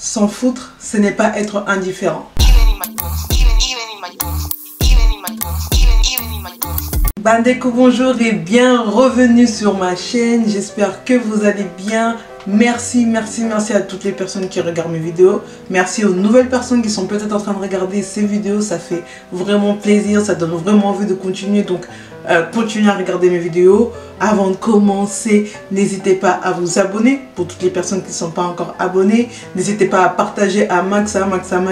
S'en foutre, ce n'est pas être indifférent. Bandeko, bonjour et bienvenue sur ma chaîne. J'espère que vous allez bien. Merci à toutes les personnes qui regardent mes vidéos. Merci aux nouvelles personnes qui sont peut-être en train de regarder ces vidéos. Ça fait vraiment plaisir, ça donne vraiment envie de continuer. Donc continuez à regarder mes vidéos. Avant de commencer, n'hésitez pas à vous abonner pour toutes les personnes qui ne sont pas encore abonnées. N'hésitez pas à partager à max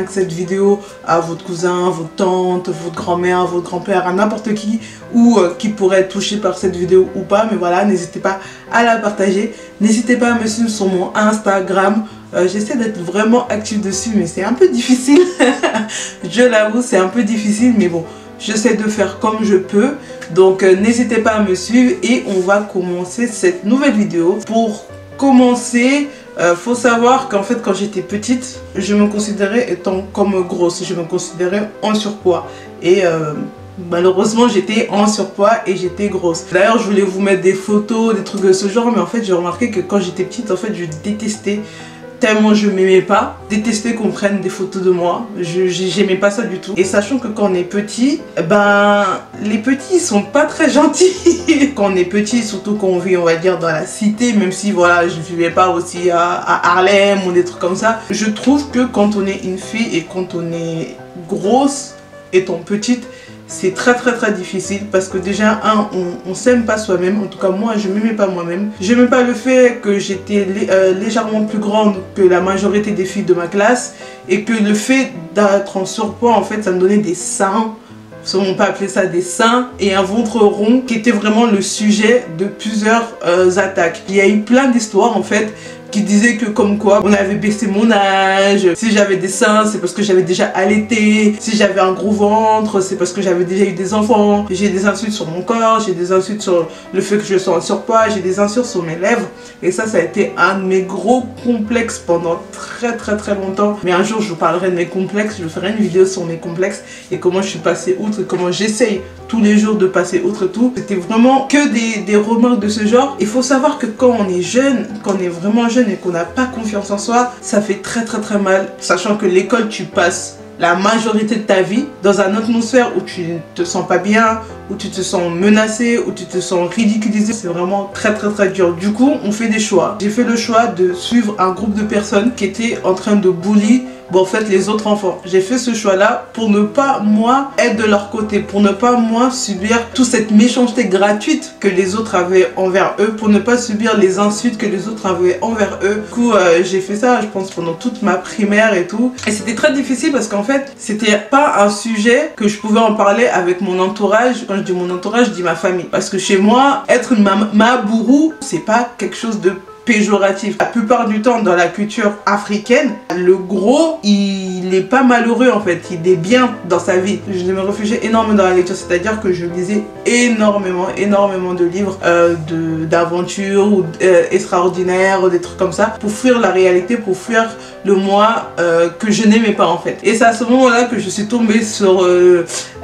cette vidéo à votre cousin, votre tante, votre grand-mère, votre grand-père, à n'importe qui ou qui pourrait être touché par cette vidéo ou pas. Mais voilà, n'hésitez pas à la partager. N'hésitez pas à me suivre sur mon Instagram. J'essaie d'être vraiment active dessus, mais c'est un peu difficile. Je l'avoue, c'est un peu difficile, mais bon, j'essaie de faire comme je peux. Donc n'hésitez pas à me suivre et on va commencer cette nouvelle vidéo. Pour commencer, faut savoir qu'en fait quand j'étais petite, je me considérais étant comme grosse. Je me considérais en surpoids. Et malheureusement j'étais en surpoids et j'étais grosse. D'ailleurs je voulais vous mettre des photos, des trucs de ce genre. Mais en fait j'ai remarqué que quand j'étais petite, en fait je détestais, tellement je m'aimais pas, détester qu'on prenne des photos de moi. J'aimais pas ça du tout. Et sachant que quand on est petit, ben les petits ils sont pas très gentils. Quand on est petit, surtout quand on vit, on va dire, dans la cité, même si voilà, je vivais pas aussi à Harlem ou des trucs comme ça. Je trouve que quand on est une fille et quand on est grosse étant petite, c'est très difficile parce que déjà on s'aime pas soi-même. En tout cas moi je m'aimais pas moi-même. J'aimais pas le fait que j'étais légèrement plus grande que la majorité des filles de ma classe et que le fait d'être en surpoids, en fait ça me donnait des seins, on peut appeler ça des seins, et un ventre rond qui était vraiment le sujet de plusieurs attaques. Il y a eu plein d'histoires en fait qui disait que comme quoi on avait baissé mon âge, si j'avais des seins c'est parce que j'avais déjà allaité, si j'avais un gros ventre c'est parce que j'avais déjà eu des enfants. J'ai des insultes sur mon corps, j'ai des insultes sur le fait que je sois en surpoids, j'ai des insultes sur mes lèvres, et ça a été un de mes gros complexes pendant très longtemps. Mais un jour je vous parlerai de mes complexes, je ferai une vidéo sur mes complexes et comment je suis passée outre, comment j'essaye tous les jours de passer outre tout. C'était vraiment que des remarques de ce genre. Il faut savoir que quand on est jeune, quand on est vraiment jeune et qu'on n'a pas confiance en soi, ça fait très mal, sachant que l'école tu passes la majorité de ta vie dans une atmosphère où tu ne te sens pas bien, où tu te sens menacé, où tu te sens ridiculisé. C'est vraiment très dur. Du coup on fait des choix. J'ai fait le choix de suivre un groupe de personnes qui étaient en train de bully en fait les autres enfants. J'ai fait ce choix là pour ne pas moi être de leur côté, pour ne pas moi subir toute cette méchanceté gratuite que les autres avaient envers eux, pour ne pas subir les insultes que les autres avaient envers eux. Du coup j'ai fait ça je pense pendant toute ma primaire et tout, et c'était très difficile parce qu'en fait c'était pas un sujet que je pouvais en parler avec mon entourage. Quand je dis mon entourage, je dis ma famille, parce que chez moi être une mabourou c'est pas quelque chose de péjoratif. La plupart du temps dans la culture africaine, le gros il est pas malheureux en fait, il est bien dans sa vie. Je me réfugiais énormément dans la lecture, c'est-à-dire que je lisais énormément de livres d'aventures ou extraordinaires, des trucs comme ça, pour fuir la réalité, pour fuir le moi que je n'aimais pas en fait. Et c'est à ce moment-là que je suis tombée sur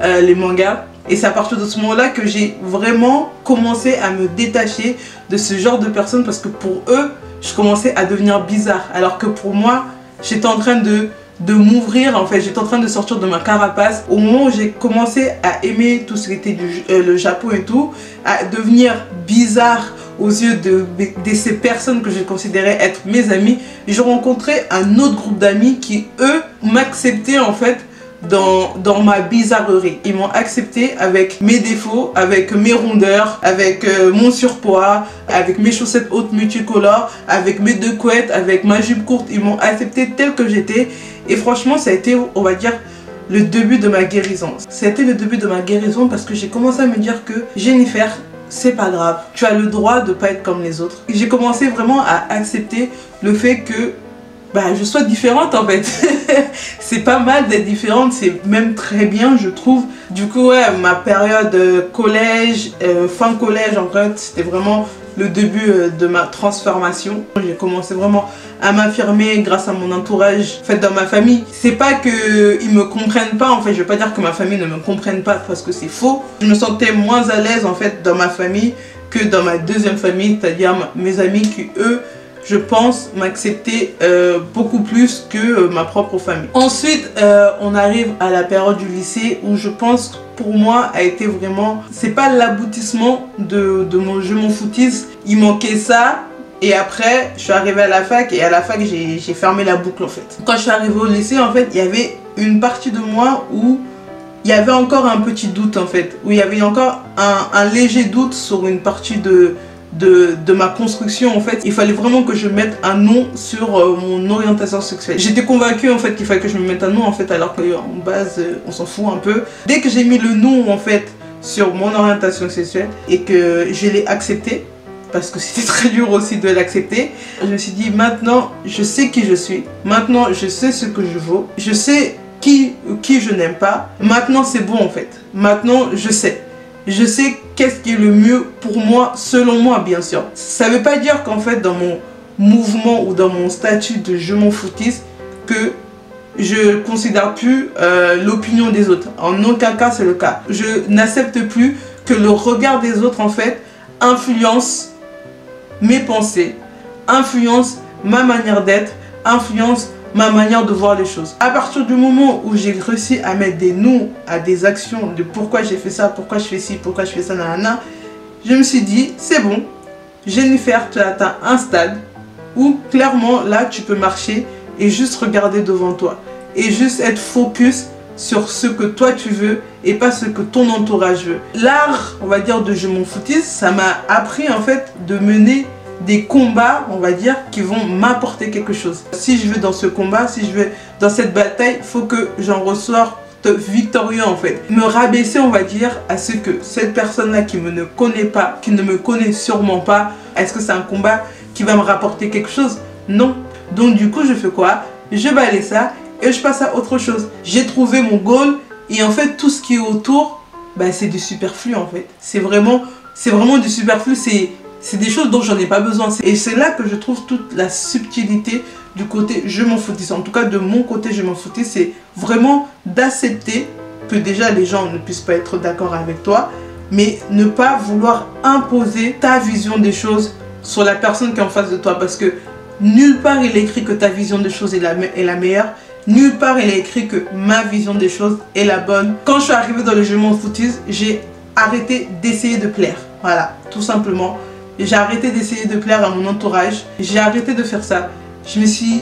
les mangas. Et c'est à partir de ce moment-là que j'ai vraiment commencé à me détacher de ce genre de personnes, parce que pour eux, je commençais à devenir bizarre. Alors que pour moi, j'étais en train de m'ouvrir, en fait, j'étais en train de sortir de ma carapace. Au moment où j'ai commencé à aimer tout ce qui était le Japon et tout, à devenir bizarre aux yeux de ces personnes que je considérais être mes amis, j'ai rencontré un autre groupe d'amis qui, eux, m'acceptaient en fait dans ma bizarrerie. Ils m'ont accepté avec mes défauts, avec mes rondeurs, avec mon surpoids, avec mes chaussettes hautes multicolores, avec mes deux couettes, avec ma jupe courte. Ils m'ont accepté tel que j'étais. Et franchement ça a été, on va dire, le début de ma guérison. C'était le début de ma guérison parce que j'ai commencé à me dire que Jennifer, c'est pas grave, tu as le droit de pas être comme les autres. Et j'ai commencé vraiment à accepter le fait que je sois différente en fait. C'est pas mal d'être différente, c'est même très bien je trouve. Du coup ouais, ma période collège, fin collège en fait, c'était vraiment le début de ma transformation. J'ai commencé vraiment à m'affirmer grâce à mon entourage. En fait dans ma famille, c'est pas qu'ils me comprennent pas en fait, je vais pas dire que ma famille ne me comprenne pas parce que c'est faux. Je me sentais moins à l'aise en fait dans ma famille que dans ma deuxième famille, c'est-à-dire mes amis qui eux je pense m'accepter beaucoup plus que ma propre famille. Ensuite, on arrive à la période du lycée où je pense pour moi a été vraiment, c'est pas l'aboutissement de mon je m'en foutiste, il manquait ça. Et après, je suis arrivée à la fac et à la fac, j'ai fermé la boucle en fait. Quand je suis arrivée au lycée, en fait, il y avait une partie de moi où il y avait encore un petit doute en fait. Où il y avait encore un léger doute sur une partie de ma construction en fait. Il fallait vraiment que je mette un nom sur mon orientation sexuelle. J'étais convaincue en fait qu'il fallait que je me mette un nom en fait, alors qu'en base, on s'en fout un peu. Dès que j'ai mis le nom en fait sur mon orientation sexuelle et que je l'ai accepté, parce que c'était très dur aussi de l'accepter, je me suis dit maintenant je sais qui je suis, maintenant je sais ce que je vaux, je sais qui je n'aime pas, maintenant c'est bon en fait, maintenant je sais qu'est-ce qui est le mieux pour moi, selon moi bien sûr. Ça veut pas dire qu'en fait dans mon mouvement ou dans mon statut de je m'en foutiste que je considère plus l'opinion des autres. En aucun cas c'est le cas. Je n'accepte plus que le regard des autres en fait influence mes pensées, influence ma manière d'être, influence ma manière de voir les choses. À partir du moment où j'ai réussi à mettre des noms à des actions de pourquoi j'ai fait ça, pourquoi je fais ci, pourquoi je fais ça, nanana, je me suis dit c'est bon, Jennifer, tu as atteint un stade où clairement là tu peux marcher et juste regarder devant toi et juste être focus sur ce que toi tu veux et pas ce que ton entourage veut. L'art, on va dire, de je m'en foutiste, ça m'a appris en fait de mener des combats, on va dire, qui vont m'apporter quelque chose. Si je veux dans ce combat, si je veux dans cette bataille, il faut que j'en ressorte victorieux en fait. Me rabaisser, on va dire, à ce que cette personne-là qui ne connaît pas, qui ne me connaît sûrement pas, est-ce que c'est un combat qui va me rapporter quelque chose? Non. Donc du coup, je fais quoi? Je balaye ça et je passe à autre chose. J'ai trouvé mon goal et en fait tout ce qui est autour, bah, c'est du superflu en fait. C'est vraiment du superflu, c'est des choses dont j'en ai pas besoin. Et c'est là que je trouve toute la subtilité du côté je m'en foutiste. En tout cas de mon côté je m'en foutiste, c'est vraiment d'accepter que déjà les gens ne puissent pas être d'accord avec toi, mais ne pas vouloir imposer ta vision des choses sur la personne qui est en face de toi, parce que nulle part il est écrit que ta vision des choses est la meilleure. Nulle part il est écrit que ma vision des choses est la bonne. Quand je suis arrivée dans le je m'en foutiste, j'ai arrêté d'essayer de plaire. Voilà, tout simplement. J'ai arrêté d'essayer de plaire à mon entourage. J'ai arrêté de faire ça. Je me suis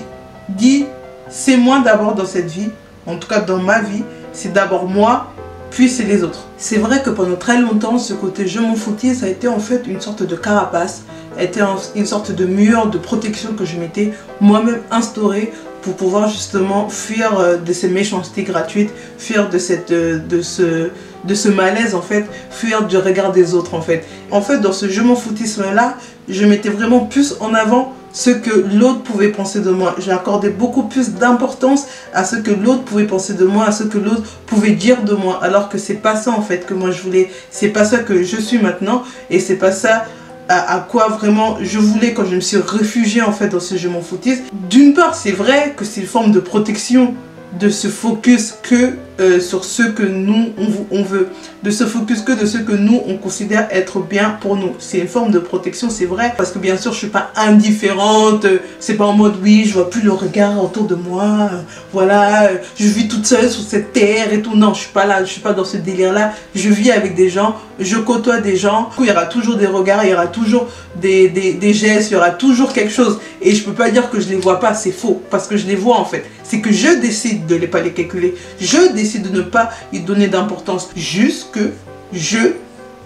dit, c'est moi d'abord dans cette vie. En tout cas dans ma vie, c'est d'abord moi, puis c'est les autres. C'est vrai que pendant très longtemps, ce côté je m'en foutiste, ça a été en fait une sorte de carapace. Ça a été une sorte de mur de protection que je m'étais moi-même instauré pour pouvoir justement fuir de ces méchancetés gratuites, fuir de ce malaise en fait, fuir du regard des autres en fait. En fait, dans ce je m'en foutisme là, je mettais vraiment plus en avant ce que l'autre pouvait penser de moi. J'ai accordé beaucoup plus d'importance à ce que l'autre pouvait penser de moi, à ce que l'autre pouvait dire de moi, alors que c'est pas ça en fait que moi je voulais, c'est pas ça que je suis maintenant et c'est pas ça à quoi vraiment je voulais quand je me suis réfugiée en fait dans ce je m'en foutiste. D'une part, c'est vrai que c'est une forme de protection de se focus que sur ce que nous on veut, de se focus que de ce que nous on considère être bien pour nous. C'est une forme de protection, c'est vrai, parce que bien sûr je suis pas indifférente, c'est pas en mode oui je vois plus le regard autour de moi, voilà, je vis toute seule sur cette terre et tout. Non, je suis pas là, je suis pas dans ce délire là. Je vis avec des gens, je côtoie des gens, il y aura toujours des regards, il y aura toujours des gestes, il y aura toujours quelque chose et je peux pas dire que je les vois pas, c'est faux, parce que je les vois en fait. C'est que je décide de ne pas les calculer, je décide de ne pas y donner d'importance, juste que je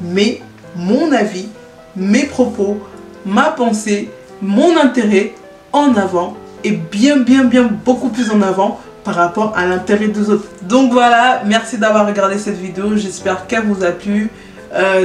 mets mon avis, mes propos, ma pensée, mon intérêt en avant et bien beaucoup plus en avant par rapport à l'intérêt des autres. Donc voilà, merci d'avoir regardé cette vidéo, j'espère qu'elle vous a plu.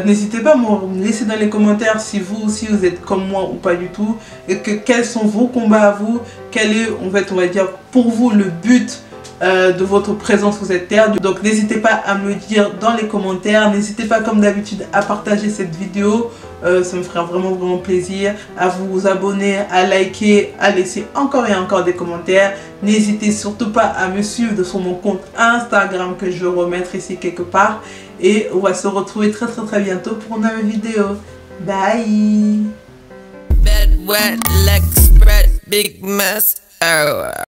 N'hésitez pas à me laisser dans les commentaires si vous aussi vous êtes comme moi ou pas du tout, et quels sont vos combats à vous, quel est en fait on va dire pour vous le but de votre présence sur cette terre. Donc n'hésitez pas à me le dire dans les commentaires, n'hésitez pas comme d'habitude à partager cette vidéo, ça me ferait vraiment plaisir, à vous abonner, à liker, à laisser encore et encore des commentaires. N'hésitez surtout pas à me suivre sur mon compte Instagram que je vais remettre ici quelque part. Et on va se retrouver très bientôt pour une nouvelle vidéo. Bye! big mess. Oh.